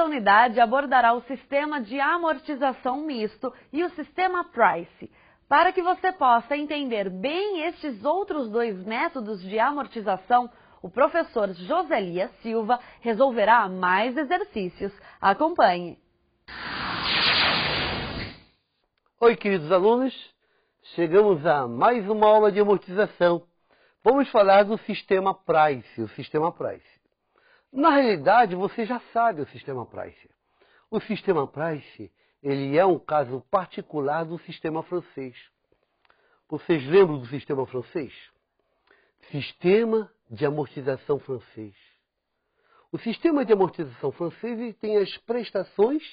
Esta unidade abordará o sistema de amortização misto e o sistema Price. Para que você possa entender bem estes outros dois métodos de amortização, o professor Joselias Silva resolverá mais exercícios. Acompanhe! Oi, queridos alunos, chegamos a mais uma aula de amortização. Vamos falar do sistema Price, o sistema Price. Na realidade, você já sabe o sistema Price. O sistema Price, ele é um caso particular do sistema francês. Vocês lembram do sistema francês? Sistema de amortização francês. O sistema de amortização francês ele tem as prestações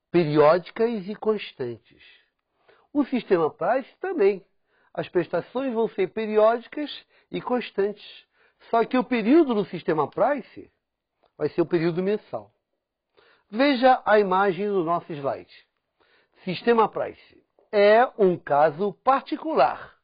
periódicas e constantes. O sistema Price também. As prestações vão ser periódicas e constantes. Só que o período do sistema Price vai ser o período mensal. Veja a imagem do nosso slide. Sistema Price é um caso particular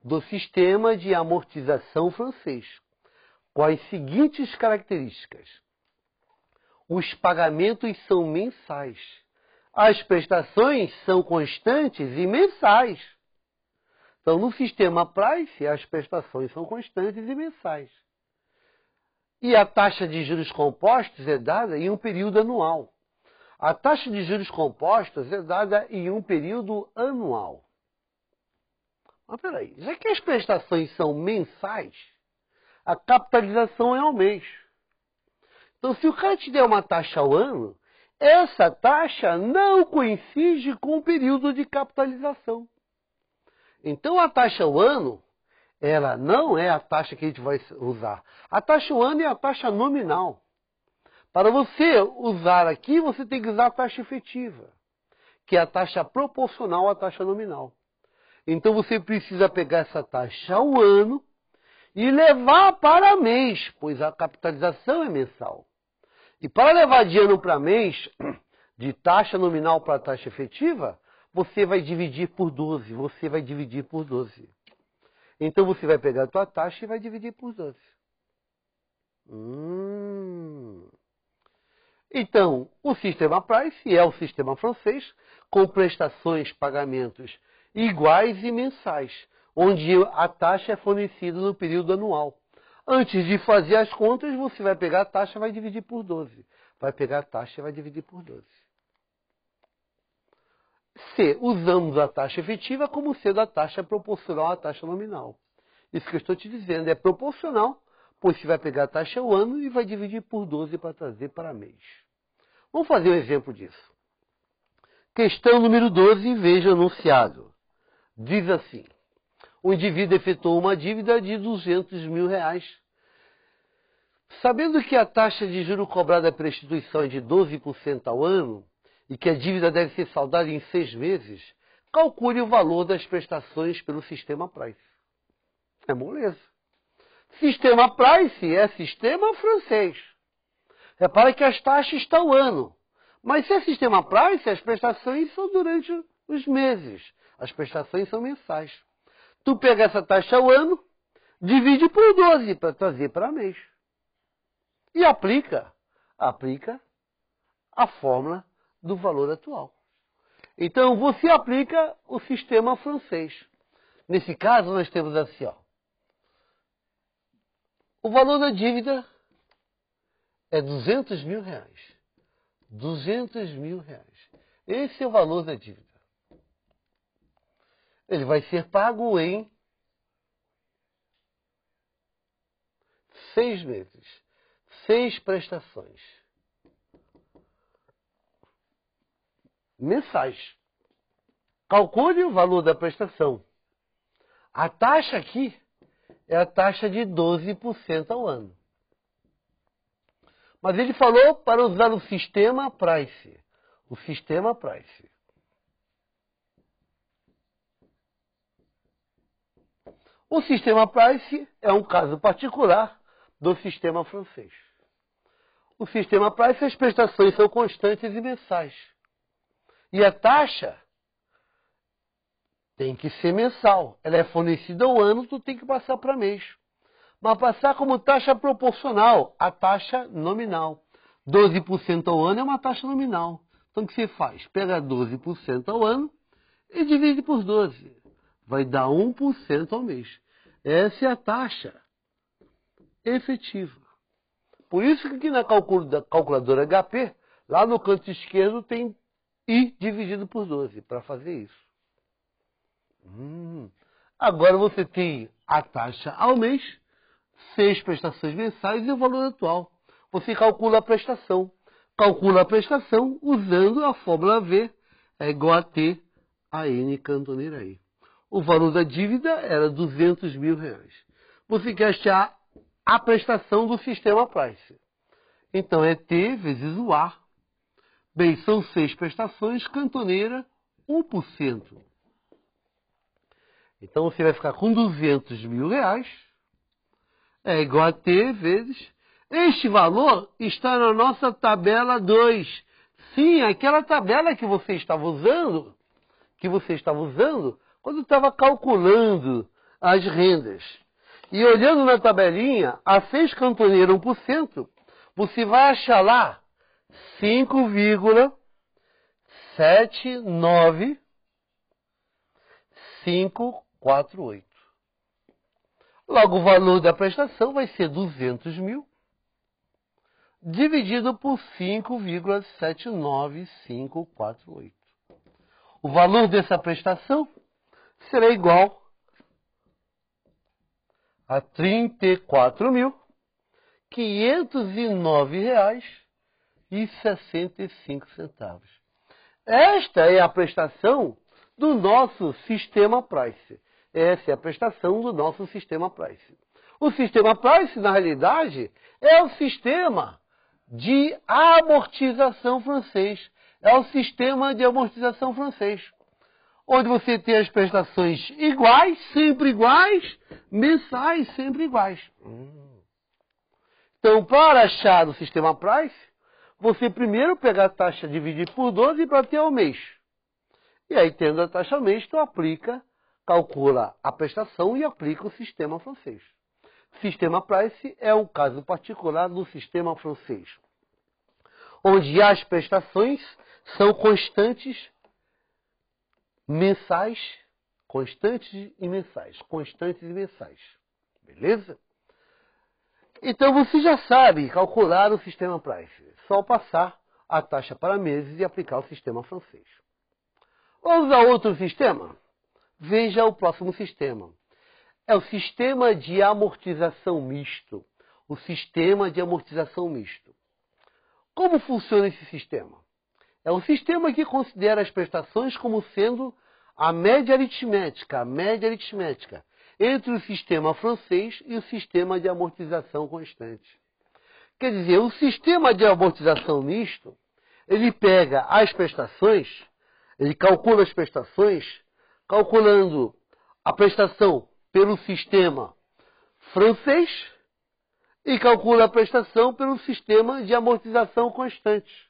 do sistema de amortização francês, com as seguintes características. Os pagamentos são mensais. As prestações são constantes e mensais. Então, no sistema Price, as prestações são constantes e mensais. E a taxa de juros compostos é dada em um período anual. A taxa de juros compostos é dada em um período anual. Mas peraí, já que as prestações são mensais, a capitalização é ao mês. Então, se o cara te der uma taxa ao ano, essa taxa não coincide com o período de capitalização. Então, a taxa ao ano, ela não é a taxa que a gente vai usar. A taxa ao ano é a taxa nominal. Para você usar aqui, você tem que usar a taxa efetiva, que é a taxa proporcional à taxa nominal. Então, você precisa pegar essa taxa ao ano e levar para mês, pois a capitalização é mensal. E para levar de ano para mês, de taxa nominal para taxa efetiva, você vai dividir por 12. Você vai dividir por 12. Então, você vai pegar a tua taxa e vai dividir por 12. Então, o sistema Price é o sistema francês com prestações, pagamentos iguais e mensais, onde a taxa é fornecida no período anual. Antes de fazer as contas, você vai pegar a taxa e vai dividir por 12. Vai pegar a taxa e vai dividir por 12. Se usamos a taxa efetiva como sendo a taxa proporcional à taxa nominal. Isso que eu estou te dizendo é proporcional, pois você vai pegar a taxa ao ano e vai dividir por 12 para trazer para mês. Vamos fazer um exemplo disso. Questão número 12, veja o enunciado. Diz assim: o indivíduo efetuou uma dívida de R$200 mil. Sabendo que a taxa de juros cobrada pela instituição é de 12% ao ano, e que a dívida deve ser saldada em 6 meses, calcule o valor das prestações pelo sistema Price. É moleza. Sistema Price é sistema francês. Repara que as taxas estão ao ano. Mas se é sistema Price, as prestações são durante os meses. As prestações são mensais. Tu pega essa taxa ao ano, divide por 12 para trazer para mês. E aplica a fórmula do valor atual. Então, você aplica o sistema francês. Nesse caso, nós temos assim, ó. O valor da dívida é R$200 mil. R$200 mil. Esse é o valor da dívida. Ele vai ser pago em 6 meses. 6 prestações. Mensais. Calcule o valor da prestação. A taxa aqui é a taxa de 12% ao ano. Mas ele falou para usar o sistema Price. O sistema Price. O sistema Price é um caso particular do sistema francês. O sistema Price, as prestações são constantes e mensais. E a taxa tem que ser mensal. Ela é fornecida ao ano, tu tem que passar para mês. Mas passar como taxa proporcional à taxa nominal. 12% ao ano é uma taxa nominal. Então o que você faz? Pega 12% ao ano e divide por 12. Vai dar 1% ao mês. Essa é a taxa efetiva. Por isso que aqui na calculadora HP, lá no canto esquerdo tem I dividido por 12 para fazer isso. Agora você tem a taxa ao mês, 6 prestações mensais e o valor atual. Você calcula a prestação. Calcula a prestação usando a fórmula V é igual a T a N cantoneira I. O valor da dívida era R$200 mil. Você quer achar a prestação do sistema Price. Então é T vezes o A. Bem, são 6 prestações, cantoneira 1%. Então você vai ficar com R$200 mil. É igual a T vezes... Este valor está na nossa tabela 2. Sim, aquela tabela que você estava usando quando estava calculando as rendas. E olhando na tabelinha, a 6 cantoneira 1%, você vai achar lá 5,79548. Logo, o valor da prestação vai ser 200 mil dividido por 5,79548. O valor dessa prestação será igual a R$34.509,65. Esta é a prestação do nosso sistema Price. Essa é a prestação do nosso sistema Price. O sistema Price, na realidade, é o sistema de amortização francês. É o sistema de amortização francês. Onde você tem as prestações iguais, sempre iguais, mensais, sempre iguais. Então, para achar o sistema Price, você primeiro pega a taxa, dividir por 12 para ter ao mês. E aí, tendo a taxa ao mês, tu calcula a prestação e aplica o sistema francês. Sistema Price é um caso particular do sistema francês, onde as prestações são constantes mensais, constantes e mensais. Beleza? Então você já sabe calcular o sistema Price. Só passar a taxa para meses e aplicar o sistema francês. Vamos a outro sistema? Veja o próximo sistema. É o sistema de amortização misto. O sistema de amortização misto. Como funciona esse sistema? É um sistema que considera as prestações como sendo a média aritmética entre o sistema francês e o sistema de amortização constante. Quer dizer, o sistema de amortização misto, ele pega as prestações, ele calcula as prestações, calculando a prestação pelo sistema francês e calcula a prestação pelo sistema de amortização constante.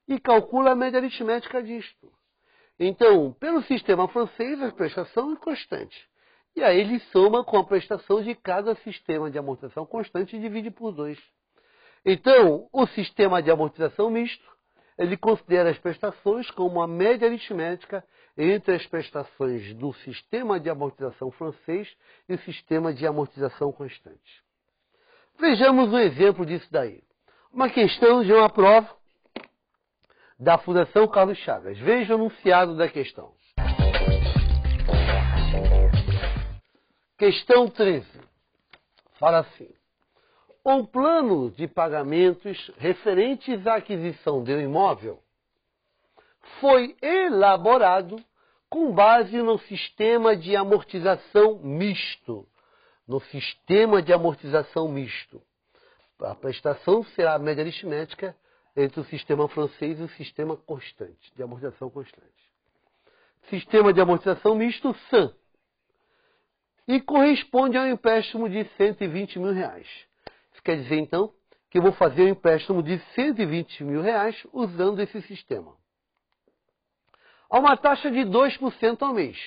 E calcula a média aritmética disto. Então, pelo sistema francês, a prestação é constante. E aí ele soma com a prestação de cada sistema de amortização constante e divide por 2. Então, o sistema de amortização misto, ele considera as prestações como uma média aritmética entre as prestações do sistema de amortização francês e o sistema de amortização constante. Vejamos um exemplo disso daí. Uma questão de uma prova da Fundação Carlos Chagas. Veja o enunciado da questão. Questão 13. Fala assim. Um plano de pagamentos referentes à aquisição de um imóvel foi elaborado com base no sistema de amortização misto. No sistema de amortização misto. A prestação será a média aritmética entre o sistema francês e o sistema constante, de amortização constante. Sistema de amortização misto, SAM. E corresponde a um empréstimo de R$120 mil. Isso quer dizer, então, que eu vou fazer um empréstimo de R$120 mil usando esse sistema. A uma taxa de 2% ao mês.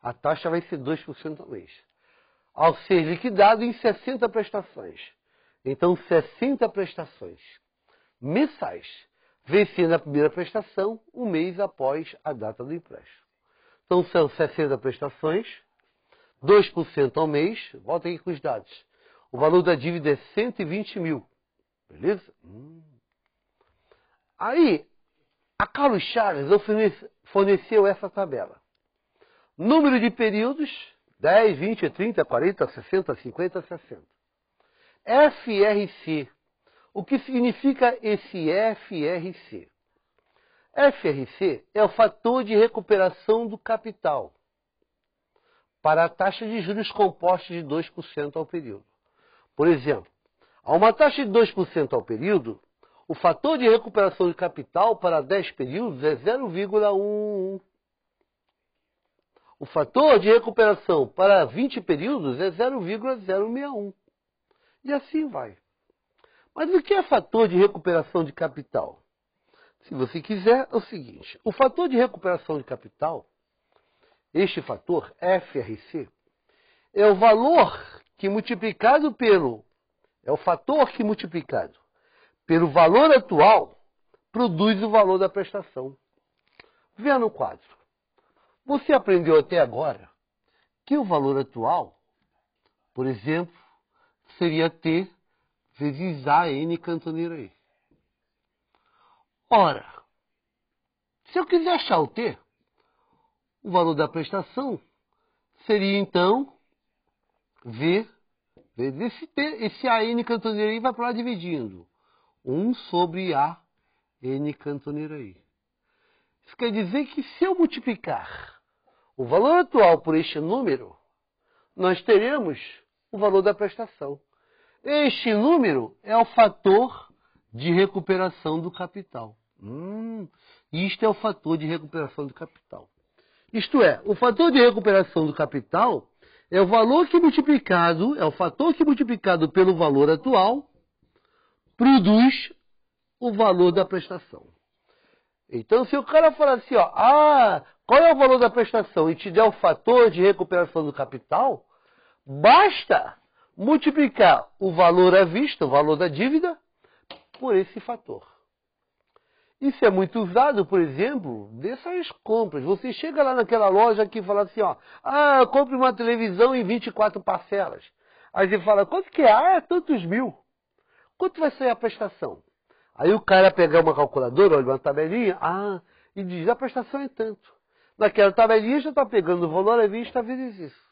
A taxa vai ser 2% ao mês. Ao ser liquidado em 60 prestações. Então, 60 prestações mensais, vencendo a primeira prestação um mês após a data do empréstimo. Então, são 60 prestações, 2% ao mês, volta aqui com os dados. O valor da dívida é 120 mil, beleza? Aí, a Carlos Chagas forneceu essa tabela. Número de períodos, 10, 20, 30, 40, 60, 50, 60. FRC. O que significa esse FRC? FRC é o fator de recuperação do capital para a taxa de juros composta de 2% ao período. Por exemplo, a uma taxa de 2% ao período, o fator de recuperação de capital para 10 períodos é 0,11. O fator de recuperação para 20 períodos é 0,061. E assim vai. Mas o que é fator de recuperação de capital? Se você quiser, é o seguinte. O fator de recuperação de capital, este fator, FRC, é o valor que multiplicado pelo... É o fator que multiplicado pelo valor atual produz o valor da prestação. Veja no quadro. Você aprendeu até agora que o valor atual, por exemplo, seria T vezes A N cantoneira E. Ora, se eu quiser achar o T, o valor da prestação seria então V vezes esse T, esse A N cantoneira I vai para lá dividindo. 1 sobre A N cantoneira I. Isso quer dizer que se eu multiplicar o valor atual por este número, nós teremos o valor da prestação. Este número é o fator de recuperação do capital. Isto é o fator de recuperação do capital. Isto é, o fator de recuperação do capital é o valor que multiplicado, é o fator que multiplicado pelo valor atual produz o valor da prestação. Então, se o cara falar assim, ó, qual é o valor da prestação e te der o fator de recuperação do capital, basta multiplicar o valor à vista, o valor da dívida, por esse fator. Isso é muito usado, por exemplo, dessas compras. Você chega lá naquela loja que fala assim, ó, compre uma televisão em 24 parcelas. Aí você fala, quanto que é? É tantos mil. Quanto vai sair a prestação? Aí o cara pega uma calculadora, olha uma tabelinha, e diz, a prestação é tanto. Naquela tabelinha já está pegando o valor à vista vezes isso.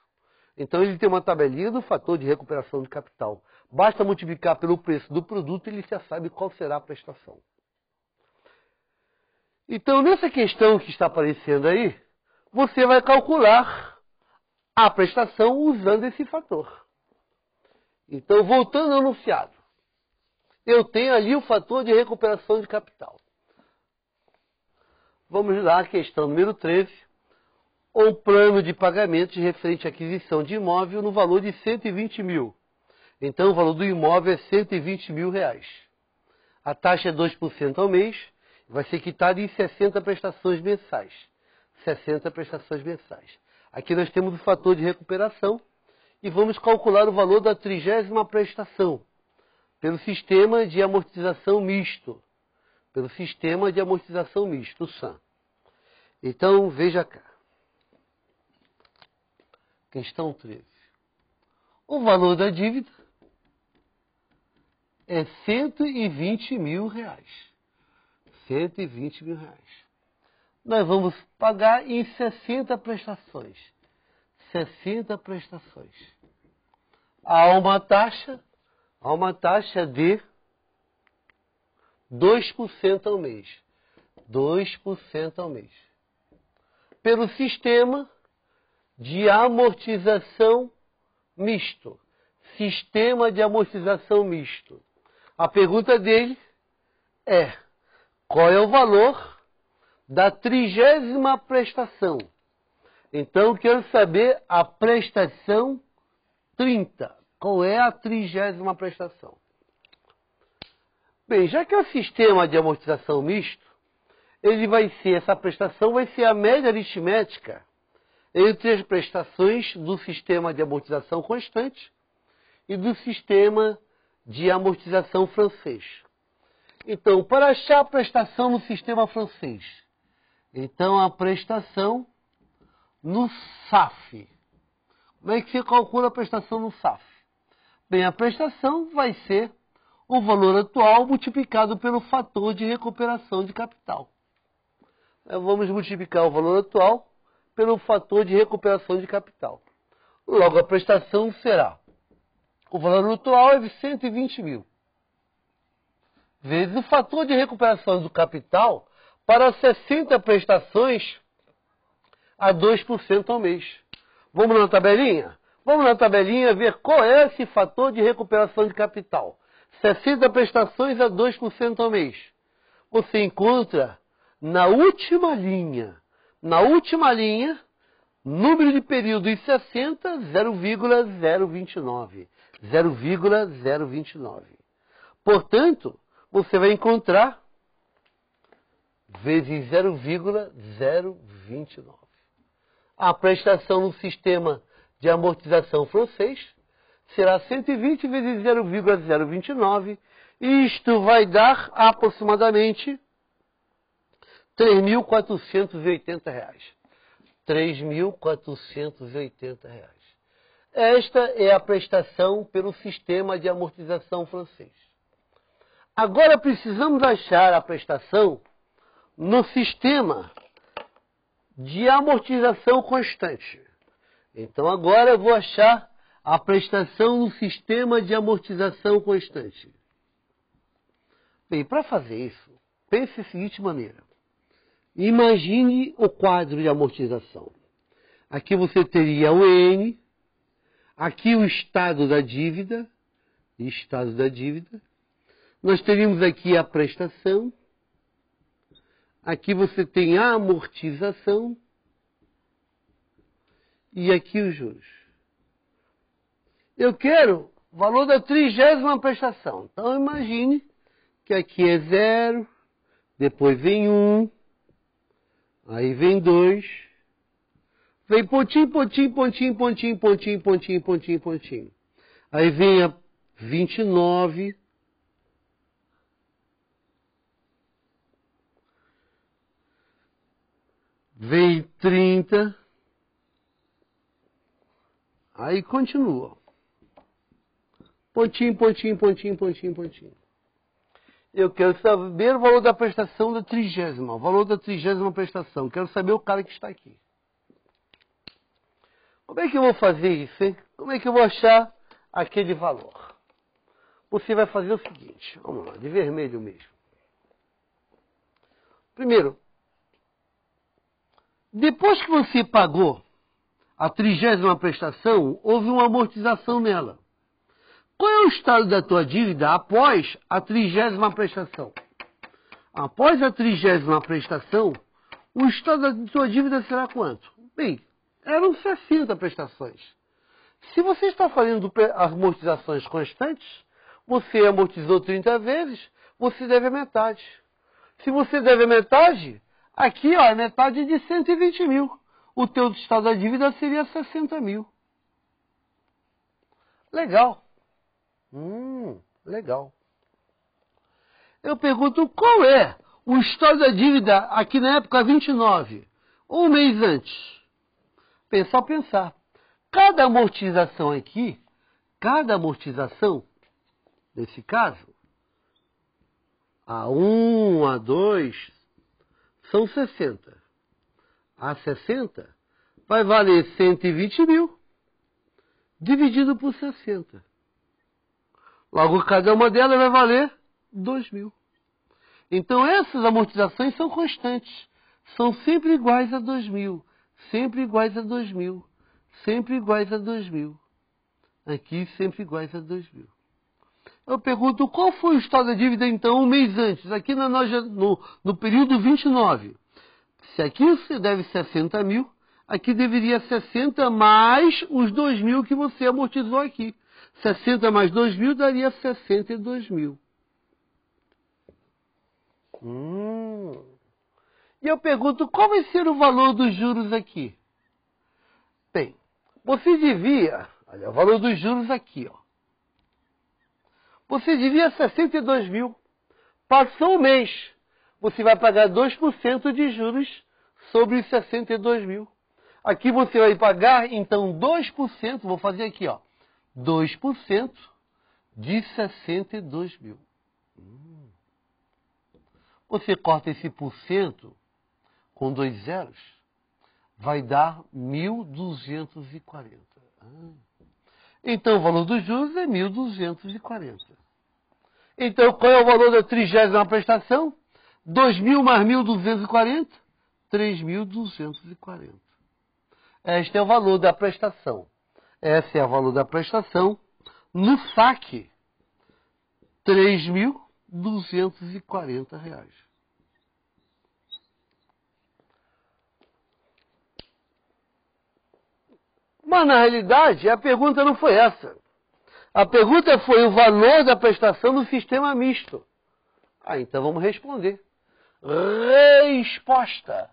Então ele tem uma tabelinha do fator de recuperação de capital. Basta multiplicar pelo preço do produto e ele já sabe qual será a prestação. Então nessa questão que está aparecendo aí, você vai calcular a prestação usando esse fator. Então voltando ao enunciado. Eu tenho ali o fator de recuperação de capital. Vamos lá, questão número 13. Um plano de pagamentos referente à aquisição de imóvel no valor de 120 mil. Então, o valor do imóvel é 120 mil reais. A taxa é 2% ao mês, vai ser quitada em 60 prestações mensais. 60 prestações mensais. Aqui nós temos o fator de recuperação e vamos calcular o valor da 30ª prestação pelo sistema de amortização misto. Pelo sistema de amortização misto, o SAM. Então, veja cá. Questão 13. O valor da dívida é 120 mil reais. 120 mil reais. Nós vamos pagar em 60 prestações. 60 prestações. Há uma taxa de 2% ao mês. 2% ao mês. Pelo sistema de amortização misto. Sistema de amortização misto. A pergunta dele é: qual é o valor da 30ª prestação? Então, quero saber a prestação 30. Qual é a 30ª prestação? Bem, já que é o sistema de amortização misto, essa prestação vai ser a média aritmética entre as prestações do sistema de amortização constante e do sistema de amortização francês. Então, para achar a prestação no sistema francês, então a prestação no SAF. Como é que se calcula a prestação no SAF? Bem, a prestação vai ser o valor atual multiplicado pelo fator de recuperação de capital. Vamos multiplicar o valor atual pelo fator de recuperação de capital. Logo, a prestação será o valor atual é de 120 mil, vezes o fator de recuperação do capital para 60 prestações a 2% ao mês. Vamos na tabelinha? Vamos na tabelinha ver qual é esse fator de recuperação de capital. 60 prestações a 2% ao mês. Você encontra na última linha, número de período em 60, 0,029. 0,029. Portanto, você vai encontrar vezes 0,029. A prestação no sistema de amortização francês será 120 vezes 0,029. E isto vai dar aproximadamente R$ 3.480. R$ 3.480. Esta é a prestação pelo sistema de amortização francês. Agora precisamos achar a prestação no sistema de amortização constante. Então agora eu vou achar a prestação no sistema de amortização constante. Bem, para fazer isso, pense da seguinte maneira. Imagine o quadro de amortização. Aqui você teria o N, aqui o estado da dívida, Nós teríamos aqui a prestação, aqui você tem a amortização e aqui os juros. Eu quero o valor da 30ª prestação. Então imagine que aqui é 0, depois vem 1, aí vem 2, vem pontinho. Aí vem a 29, vem 30, aí continua. Pontinho. Eu quero saber o valor da prestação da 30ª, o valor da 30ª prestação. Quero saber o cara que está aqui. Como é que eu vou fazer isso, hein? Como é que eu vou achar aquele valor? Você vai fazer o seguinte, vamos lá, de vermelho mesmo. Primeiro, depois que você pagou a 30ª prestação, houve uma amortização nela. Qual é o estado da tua dívida após a 30ª prestação? Após a 30ª prestação, o estado da tua dívida será quanto? Bem, eram 60 prestações. Se você está fazendo amortizações constantes, você amortizou 30 vezes, você deve a metade. Se você deve a metade, aqui ó, é metade de 120 mil. O teu estado da dívida seria 60 mil. Legal. Legal. Eu pergunto, qual é o estado da dívida aqui na época 29? Ou um mês antes? Pensar. Cada amortização aqui, nesse caso, A1, A2, são 60. A60 vai valer 120 mil, dividido por 60. Logo, cada uma delas vai valer 2 mil. Então, essas amortizações são constantes. São sempre iguais a 2 mil. Sempre iguais a 2 mil. Sempre iguais a 2 mil. Aqui, sempre iguais a 2 mil. Eu pergunto, qual foi o estado da dívida, então, um mês antes? Aqui no período 29. Se aqui você deve 60 mil, aqui deveria 60 mais os 2 mil que você amortizou aqui. 60 mais 2 mil daria 62 mil. E eu pergunto, qual vai ser o valor dos juros aqui? Bem, você devia, olha, o valor dos juros aqui, ó. Você devia 62 mil. Passou um mês, você vai pagar 2% de juros sobre os 62 mil. Aqui você vai pagar, então, 2%, vou fazer aqui, ó, 2% de 62 mil. Você corta esse porcento com 2 zeros, vai dar 1.240. Então, o valor dos juros é 1.240. Então, qual é o valor da 30ª prestação? 2.000 mais 1.240? 3.240. Este é o valor da prestação. Esse é o valor da prestação no saque. R$ 3.240. Mas, na realidade, a pergunta não foi essa. A pergunta foi o valor da prestação no sistema misto. Então vamos responder. Resposta.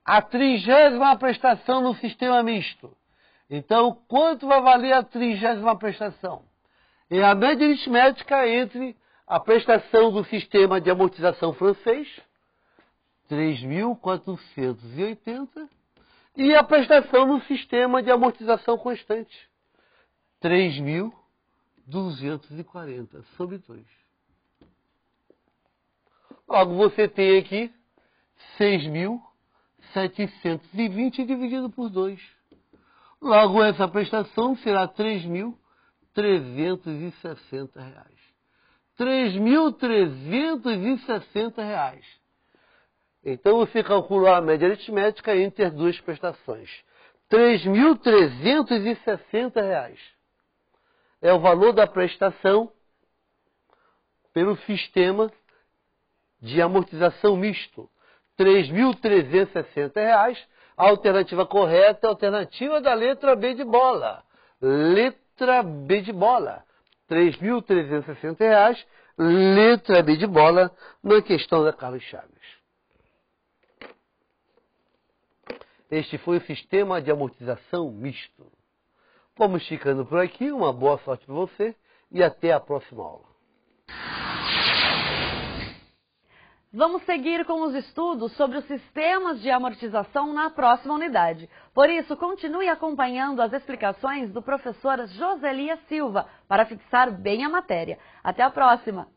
A 30ª prestação no sistema misto. Então, quanto vai valer a 30ª prestação? É a média aritmética entre a prestação do sistema de amortização francês, 3.480, e a prestação no sistema de amortização constante, 3.240 sobre 2. Logo, você tem aqui 6.720 dividido por 2. Logo, essa prestação será R$ 3.360. R$ 3.360. Então, você calculou a média aritmética entre as duas prestações. R$ 3.360 é o valor da prestação pelo sistema de amortização misto. R$ 3.360. A alternativa correta é a alternativa da letra B de bola. Letra B de bola. R$ 3.360. Letra B de bola na questão da Carlos Chaves. Este foi o sistema de amortização misto. Vamos ficando por aqui. Uma boa sorte para você e até a próxima aula. Vamos seguir com os estudos sobre os sistemas de amortização na próxima unidade. Por isso, continue acompanhando as explicações do professor Joselias Silva para fixar bem a matéria. Até a próxima!